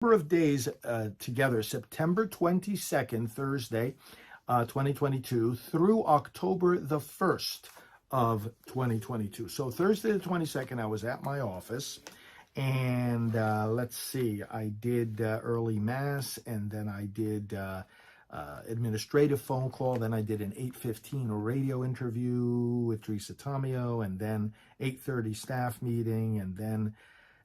Number of days together, September 22nd, Thursday, 2022, through October the 1st of 2022. So Thursday the 22nd, I was at my office, and let's see, I did early mass, and then I did administrative phone call, then I did an 8:15 radio interview with Teresa Tomeo, and then 8:30 staff meeting, and then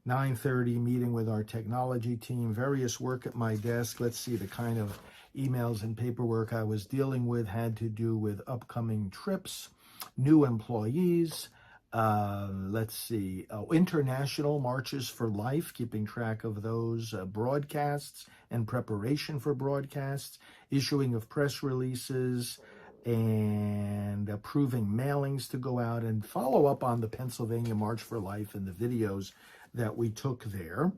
9:30 meeting with our technology team, various work at my desk. Let's see, the kind of emails and paperwork I was dealing with had to do with upcoming trips, new employees, let's see, international marches for life, keeping track of those, broadcasts and preparation for broadcasts, issuing of press releases, and approving mailings to go out and follow up on the Pennsylvania March for Life and the videos that we took there.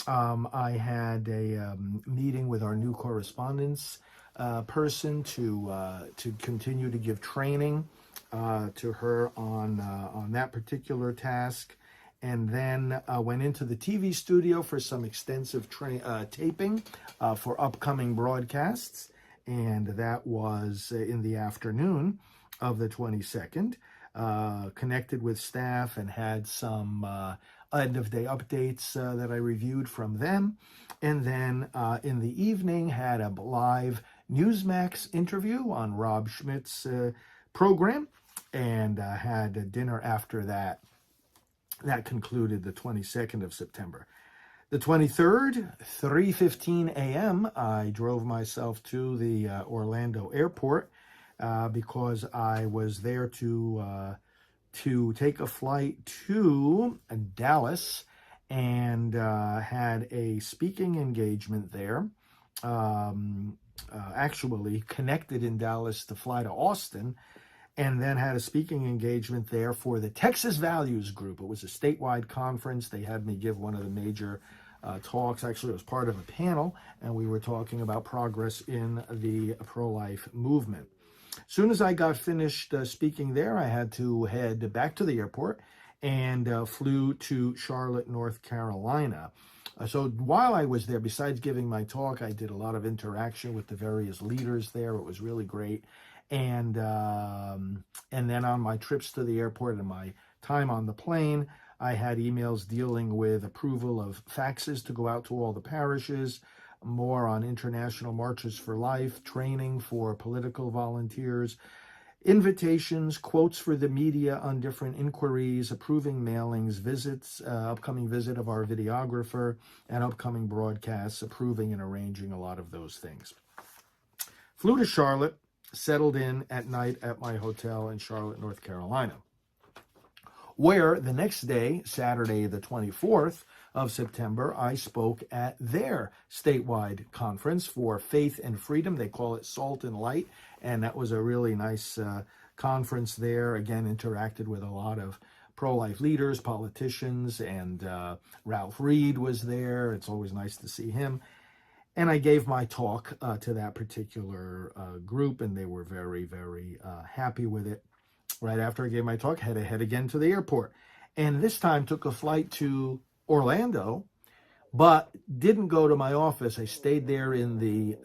I had a meeting with our new correspondence person to continue to give training to her on that particular task, and then went into the TV studio for some extensive taping for upcoming broadcasts, and that was in the afternoon of the 22nd. Connected with staff and had some end of day updates that I reviewed from them. And then in the evening had a live Newsmax interview on Rob Schmidt's program, and had a dinner after that. That concluded the 22nd of September. The 23rd, 3:15 a.m., I drove myself to the Orlando airport because I was there to take a flight to Dallas, and had a speaking engagement there. Actually connected in Dallas to fly to Austin, and then had a speaking engagement there for the Texas Values Group. It was a statewide conference. They had me give one of the major talks. Actually, it was part of a panel, and we were talking about progress in the pro-life movement. As soon as I got finished speaking there, I had to head back to the airport and flew to Charlotte, North Carolina. So while I was there, besides giving my talk, I did a lot of interaction with the various leaders there. It was really great. And then on my trips to the airport and my time on the plane, I had emails dealing with approval of faxes to go out to all the parishes, more on international marches for life, training for political volunteers, invitations, quotes for the media on different inquiries, approving mailings, visits, upcoming visit of our videographer, and upcoming broadcasts, approving and arranging a lot of those things. Flew to Charlotte, settled in at night at my hotel in Charlotte, North Carolina, where the next day, Saturday the 24th of September, I spoke at their statewide conference for faith and freedom. They call it Salt and Light, and that was a really nice conference there. Again, interacted with a lot of pro-life leaders, politicians, and Ralph Reed was there. It's always nice to see him. And I gave my talk to that particular group, and they were very, very happy with it. Right after I gave my talk, had to head again to the airport. And this time took a flight to Orlando, but didn't go to my office. I stayed there in the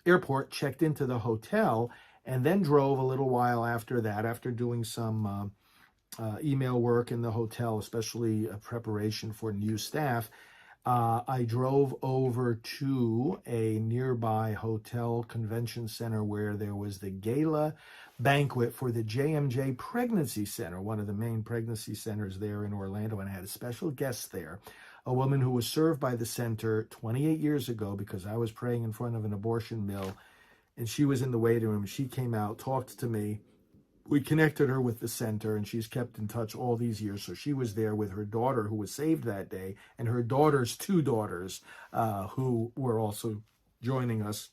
airport, checked into the hotel, and then drove a little while after that, after doing some email work in the hotel, especially preparation for new staff. I drove over to a nearby hotel convention center where there was the gala banquet for the JMJ Pregnancy Center, one of the main pregnancy centers there in Orlando, and I had a special guest there, a woman who was served by the center 28 years ago because I was praying in front of an abortion mill, and she was in the waiting room. She came out, talked to me. We connected her with the center, and she's kept in touch all these years. So she was there with her daughter, who was saved that day, and her daughter's two daughters, who were also joining us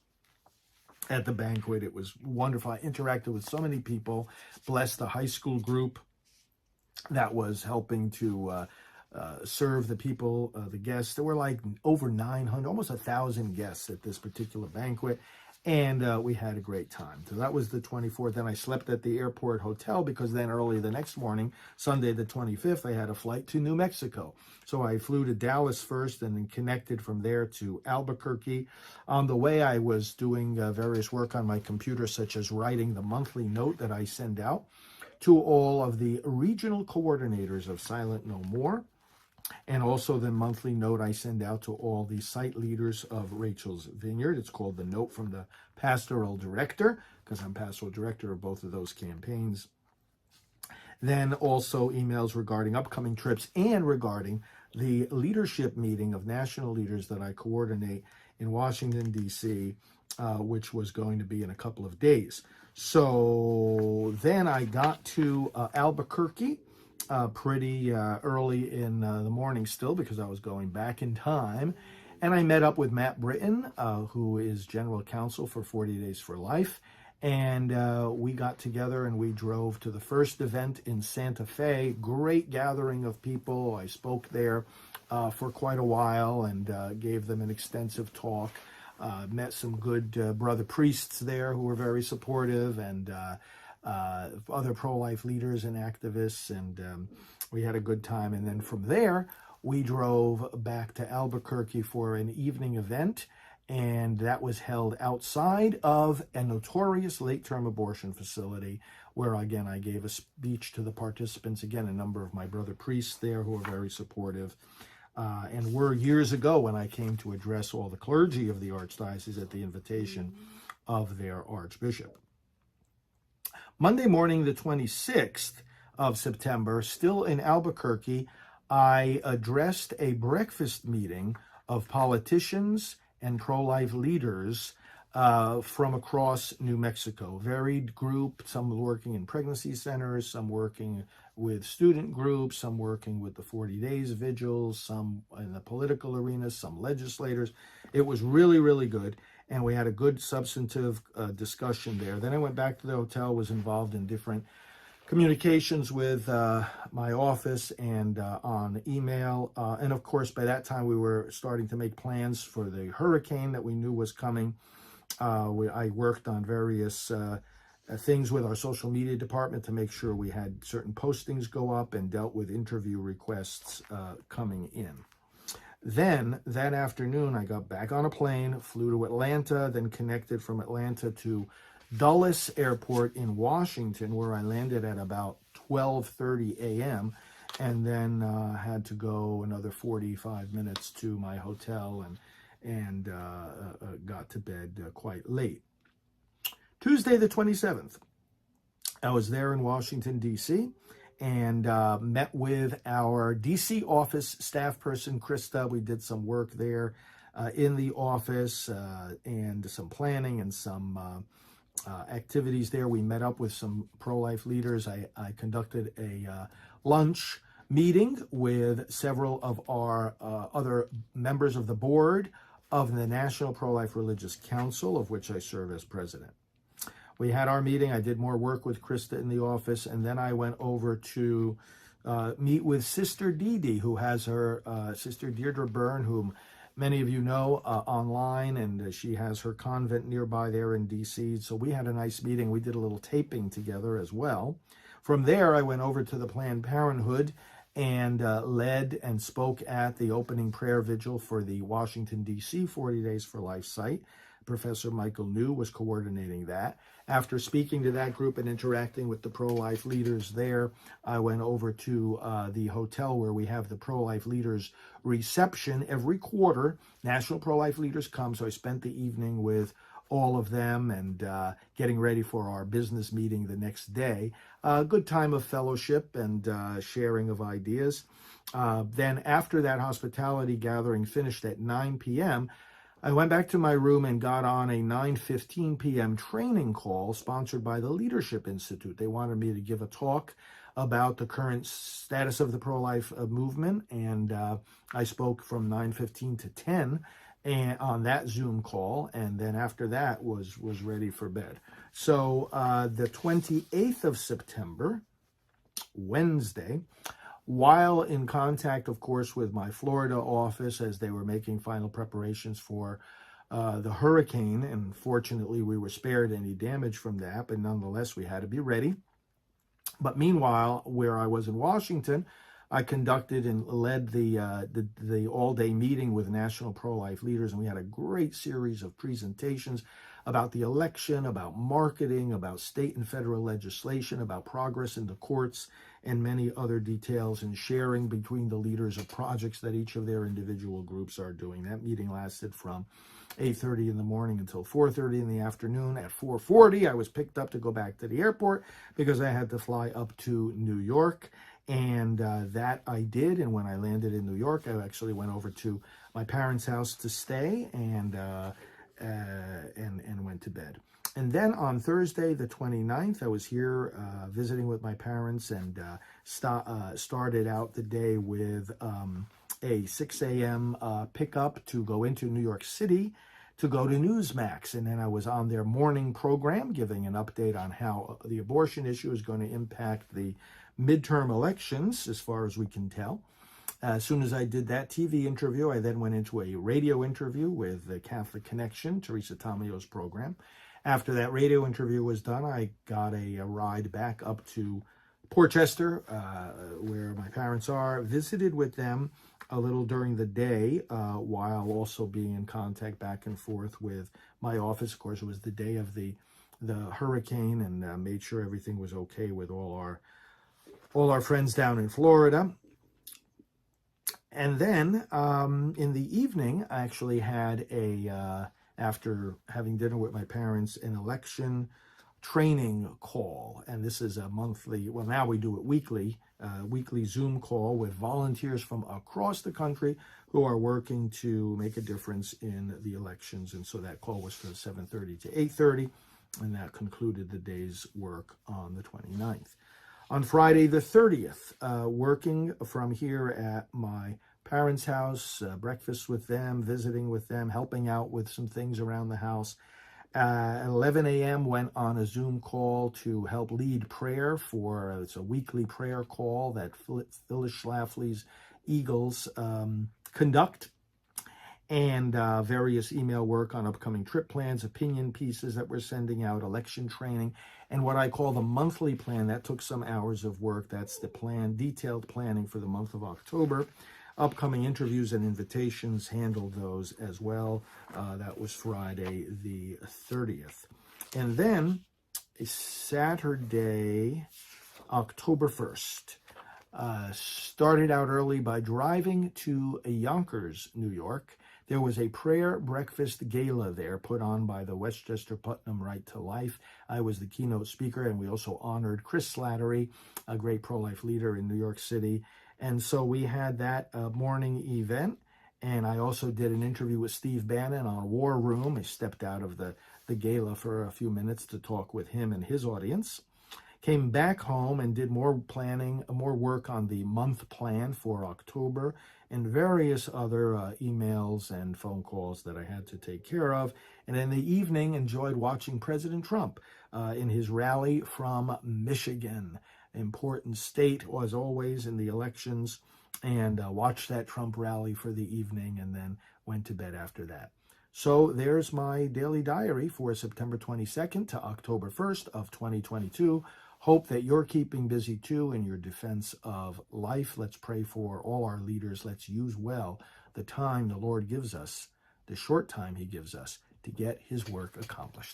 at the banquet. It was wonderful. I interacted with so many people, blessed the high school group that was helping to serve the people, the guests. There were like over 900, almost 1,000 guests at this particular banquet. and we had a great time. So that was the 24th. Then I slept at the airport hotel because then early the next morning, Sunday the 25th, I had a flight to New Mexico. So I flew to Dallas first and then connected from there to Albuquerque. On the way, I was doing various work on my computer, such as writing the monthly note that I send out to all of the regional coordinators of Silent No More, and also the monthly note I send out to all the site leaders of Rachel's Vineyard. It's called the Note from the Pastoral Director, because I'm pastoral director of both of those campaigns. Then also emails regarding upcoming trips and regarding the leadership meeting of national leaders that I coordinate in Washington, D.C., which was going to be in a couple of days. So then I got to Albuquerque pretty early in the morning still, because I was going back in time. And I met up with Matt Britton, who is general counsel for 40 Days for Life. And we got together and we drove to the first event in Santa Fe. Great gathering of people. I spoke there for quite a while and gave them an extensive talk. Met some good brother priests there who were very supportive, and other pro-life leaders and activists, and we had a good time. And then from there, we drove back to Albuquerque for an evening event, and that was held outside of a notorious late-term abortion facility, where, again, I gave a speech to the participants, again, a number of my brother priests there who were very supportive, and were years ago when I came to address all the clergy of the Archdiocese at the invitation of their Archbishop. Monday morning, the 26th of September, still in Albuquerque, I addressed a breakfast meeting of politicians and pro-life leaders from across New Mexico. Varied group, some working in pregnancy centers, some working with student groups, some working with the 40 Days vigils, some in the political arena, some legislators. It was really, really good, and we had a good substantive discussion there. Then I went back to the hotel, was involved in different communications with my office and on email. And of course, by that time, we were starting to make plans for the hurricane that we knew was coming. I worked on various things with our social media department to make sure we had certain postings go up, and dealt with interview requests coming in. Then that afternoon, I got back on a plane, flew to Atlanta, then connected from Atlanta to Dulles Airport in Washington, where I landed at about 12:30 a.m., and then had to go another 45 minutes to my hotel, and got to bed quite late. Tuesday the 27th, I was there in Washington, D.C., and met with our D.C. office staff person, Krista. We did some work there in the office, and some planning and some activities there. We met up with some pro-life leaders. I conducted a lunch meeting with several of our other members of the board of the National Pro-Life Religious Council, of which I serve as president. We had our meeting. I did more work with Krista in the office, and then I went over to meet with Sister Dee Dee, who has her Sister Deirdre Byrne, whom many of you know online, and she has her convent nearby there in D.C. So we had a nice meeting. We did a little taping together as well. From there, I went over to the Planned Parenthood and led and spoke at the opening prayer vigil for the Washington, D.C. 40 Days for Life site. Professor Michael New was coordinating that. After speaking to that group and interacting with the pro-life leaders there, I went over to the hotel where we have the pro-life leaders reception every quarter. National pro-life leaders come, so I spent the evening with all of them and getting ready for our business meeting the next day. A good time of fellowship and sharing of ideas. Then after that hospitality gathering finished at 9 p.m., I went back to my room and got on a 9:15 p.m. training call sponsored by the Leadership Institute. They wanted me to give a talk about the current status of the pro-life movement, and I spoke from 9:15 to 10 and on that Zoom call, and then after that was ready for bed. So the 28th of September, Wednesday, while in contact, of course, with my Florida office as they were making final preparations for the hurricane, and fortunately we were spared any damage from that, but nonetheless we had to be ready. But meanwhile, where I was in Washington, I conducted and led the all-day meeting with national pro-life leaders, and we had a great series of presentations about the election, about marketing, about state and federal legislation, about progress in the courts, and many other details, and sharing between the leaders of projects that each of their individual groups are doing. That meeting lasted from 8:30 in the morning until 4:30 in the afternoon. At 4:40, I was picked up to go back to the airport because I had to fly up to New York. And that I did. And when I landed in New York, I actually went over to my parents' house to stay and went to bed. And then on Thursday, the 29th, I was here visiting with my parents, and started out the day with a 6 a.m. Pickup to go into New York City to go to Newsmax. And then I was on their morning program giving an update on how the abortion issue is going to impact the midterm elections, as far as we can tell. As soon as I did that TV interview, I then went into a radio interview with the Catholic Connection, Teresa Tomio's program. After that radio interview was done, I got a ride back up to Portchester, where my parents are, visited with them a little during the day, while also being in contact back and forth with my office. Of course, it was the day of the hurricane, and made sure everything was okay with all our friends down in Florida. And then in the evening, I actually had after having dinner with my parents, an election training call. And this is a monthly, well, now we do it weekly Zoom call with volunteers from across the country who are working to make a difference in the elections. And so that call was from 7:30 to 8:30, and that concluded the day's work on the 29th. On Friday the 30th, working from here at my parents' house, breakfast with them, visiting with them, helping out with some things around the house. At 11 a.m. went on a Zoom call to help lead prayer for, it's a weekly prayer call that Phyllis Schlafly's Eagles conduct, and various email work on upcoming trip plans, opinion pieces that we're sending out, election training, and what I call the monthly plan. That took some hours of work. That's the plan, detailed planning for the month of October. Upcoming interviews and invitations, handled those as well. That was Friday the 30th. And then Saturday, October 1st, started out early by driving to Yonkers, New York. There was a prayer breakfast gala there put on by the Westchester Putnam Right to Life. I was the keynote speaker, and we also honored Chris Slattery, a great pro-life leader in New York City. And so we had that morning event, and I also did an interview with Steve Bannon on War Room. I stepped out of the gala for a few minutes to talk with him and his audience. Came back home and did more planning, more work on the month plan for October, and various other emails and phone calls that I had to take care of. And in the evening, enjoyed watching President Trump in his rally from Michigan, important state, as always, in the elections, and watched that Trump rally for the evening, and then went to bed after that. So there's my daily diary for September 22nd to October 1st of 2022. Hope that you're keeping busy too in your defense of life. Let's pray for all our leaders. Let's use well the time the Lord gives us, the short time he gives us, to get his work accomplished.